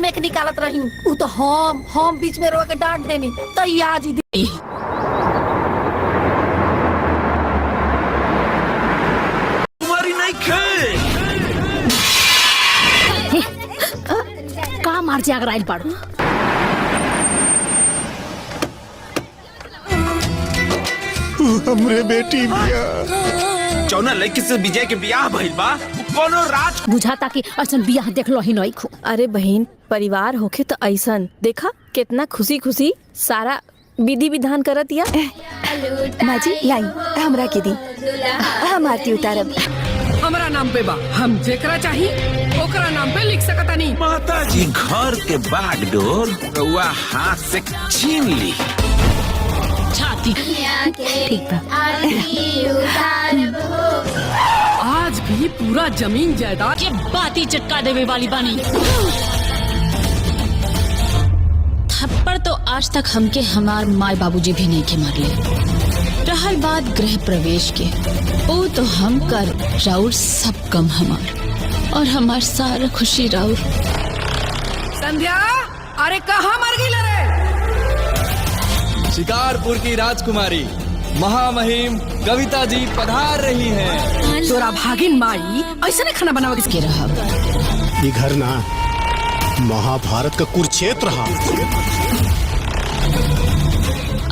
हमें के निकालत रही। उ तो हम बीच में रोक के डांट देनी तो आज ही तुम्हारी नहीं खे का मार जाग राइल पड़ू। हमरे बेटी बिया जौना लड़की से विजय के बियाह भइल बा कोनो राज बुझाता कि ऐसा बियाह देख लो ही नहीं खू। अरे बहन परिवार होखे तो ऐसन देखा कितना खुशी खुशी सारा विधि विधान करत या। माजी लाई हमरा के दी हम आरती उतारब। हमारा नाम पे बा हम जेकरा चाही ओकरा नाम पे लिख सकता नहीं। माता जी घर के बागडोर रउआ हाथ से छीन ली। छाती ठीक बा। आज भी पूरा जमीन जायदाद के बाती चटका देवे वाली बानी। थप्पड़ तो आज तक हमके हमार माय बाबूजी भी नहीं के मारले। रहल बात गृह प्रवेश के, वो तो हम कर राउर सब कम हमार और हमार सारा खुशी राउर। संध्या अरे कहाँ मर गई रे? शिकारपुर की राजकुमारी महामहिम कविता जी पधार रही हैं। तोरा भागिन माई ऐसा नहीं खाना बनावे के रहा। ये घर ना महाभारत का कुरुक्षेत्र रहा।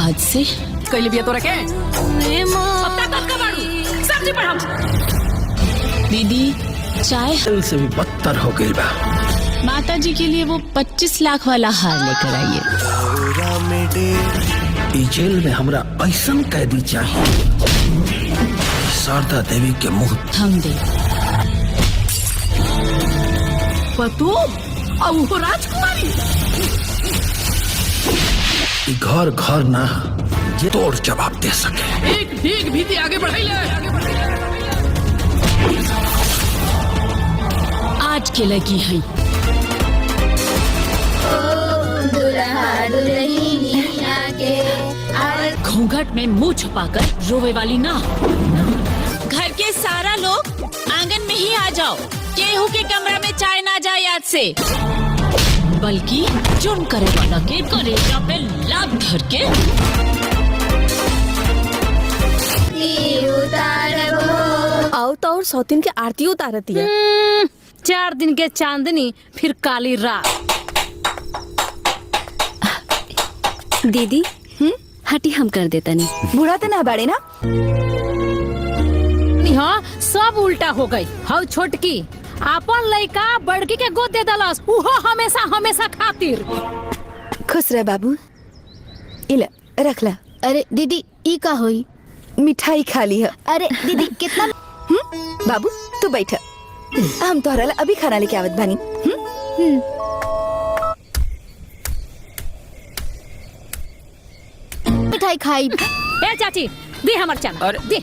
आज से कैले बिया तोरा के सब्जी पर हम दीदी चाय से भी बदतर हो गई बा। माता जी के लिए वो 25 लाख वाला हार लेकर आइए। जेल में हमरा ऐसा कैदी चाहिए शारदा देवी के मुंह हम दे पतू और वो राजकुमारी। घर घर ना ये तोड़ जवाब दे सके। एक भीग भीती आगे बढ़ाई ले। आज के लगी है घूंघट में मुंह छुपाकर रोवे वाली ना। घर के सारा लोग आंगन में ही आ जाओ। केहू के कमरा में चाय ना जाए याद से, बल्कि जुर्म करे वाला के कलेजा पे लात धर के आओ तो और सौतीन के आरती उतारती है। 4 दिन के चांदनी फिर काली रात। दीदी हटी हम कर देता नहीं। बूढ़ा तो ना बाड़े ना। हाँ सब उल्टा हो गई। हाउ छोटकी अपन लड़का बड़की के गोद दे दलस। उहो हमेशा हमेशा खातिर। खुश रह बाबू। इला रख ला। अरे दीदी ई का होई? मिठाई खा ली है। अरे दीदी कितना बाबू तू बैठ। हम तोहरा ला अभी खाना लेके आवत बानी। मिठाई खाई। ए चाची दे हमर चावल दे।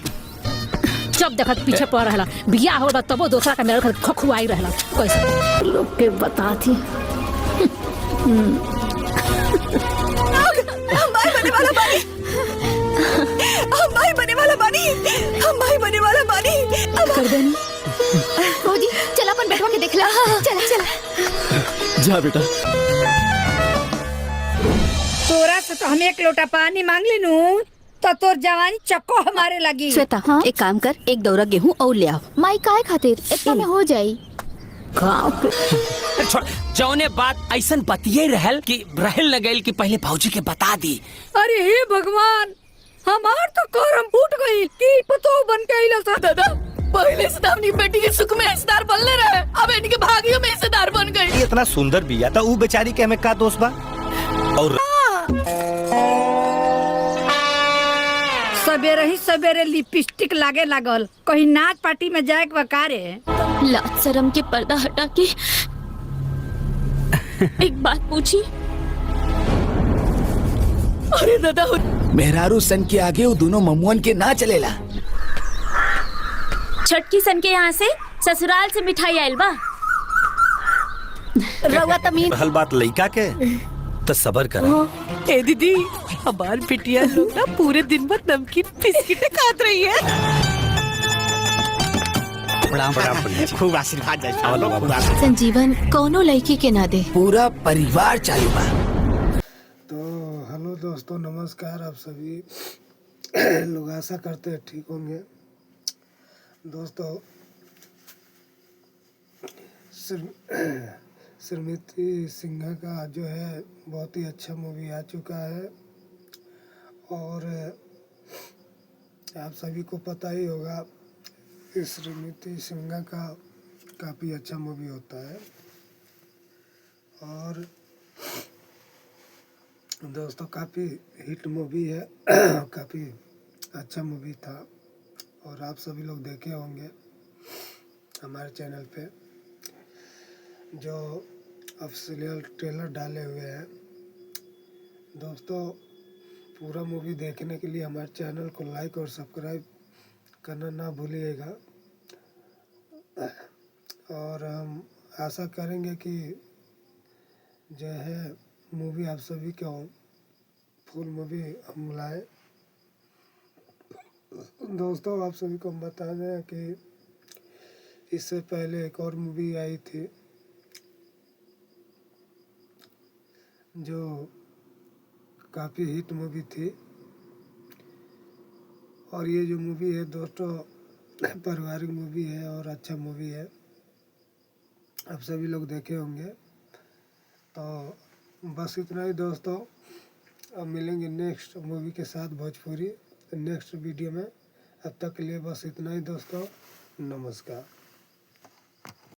जब देखत पीछे पड़ रहला बियाह हो बा तबो दूसरा का मेरे घर खखुआई रहला। कैसे लोग के बताती। हम भाई बने वाला बानी। हम भाई बने वाला बानी। हम भाई बने वाला बानी। अब कर देनी। रोजी चल अपन बेटवा के देख ला। चला चला जा बेटा। तोरा से तो हम 1 लोटा पानी मांग लेनू तो तोर जवानी चक्को हमारे लगी। श्वेता एक काम कर, एक दौरा गेहूं और ले आओ। माई काय खातिर इतना में हो जाई। जौने बात ऐसन बतिये रहल कि रहल लगल कि पहले भौजी के बता दी। अरे हे भगवान हमार तो करम फूट गई कि पतो बन के आइला सा। दादा पहले से अपनी बेटी के सुख में हिस्सेदार बनले रहे, अब इनके भाग्यों में हिस्सेदार बन गई। इतना सुंदर बिया था वो बेचारी के हमें का दोष बा। और सवेरे ही सवेरे लिपस्टिक लागे लागल। कहीं नाच पार्टी में जाए के बकारे। लाज शर्म के पर्दा हटा के एक बात पूछी। अरे दादा मेहरारू सन के आगे वो दोनों ममुअन के ना चलेला। छटकी सन के यहाँ से ससुराल से मिठाई आयल बा। रउआ तमीन हल बात लइका के तो सबर कर। ए दीदी हमार बिटिया लोग ना पूरे दिन भर नमकीन बिस्किट खात रही है। खूब आशीर्वाद जाए। संजीवन कौनो लड़की के ना दे। पूरा परिवार चालू बा। तो हेलो दोस्तों, नमस्कार। आप सभी लोग आशा करते हैं ठीक होंगे। दोस्तों, श्रीमती सिन्हा का जो है बहुत ही अच्छा मूवी आ चुका है और आप सभी को पता ही होगा कि श्रीमती सिन्हा का काफ़ी अच्छा मूवी होता है। और दोस्तों, काफ़ी हिट मूवी है, काफ़ी अच्छा मूवी था और आप सभी लोग देखे होंगे हमारे चैनल पे जो ऑफिशियल ट्रेलर डाले हुए हैं। दोस्तों, पूरा मूवी देखने के लिए हमारे चैनल को लाइक और सब्सक्राइब करना ना भूलिएगा और हम आशा करेंगे कि जो है मूवी आप सभी को फुल मूवी हम लाए। दोस्तों, आप सभी को हम बता दें कि इससे पहले एक और मूवी आई थी जो काफ़ी हिट मूवी थी और ये जो मूवी है दोस्तों पारिवारिक मूवी है और अच्छा मूवी है, आप सभी लोग देखे होंगे। तो बस इतना ही दोस्तों, अब मिलेंगे नेक्स्ट मूवी के साथ भोजपुरी नेक्स्ट वीडियो में। अब तक के लिए बस इतना ही दोस्तों, नमस्कार।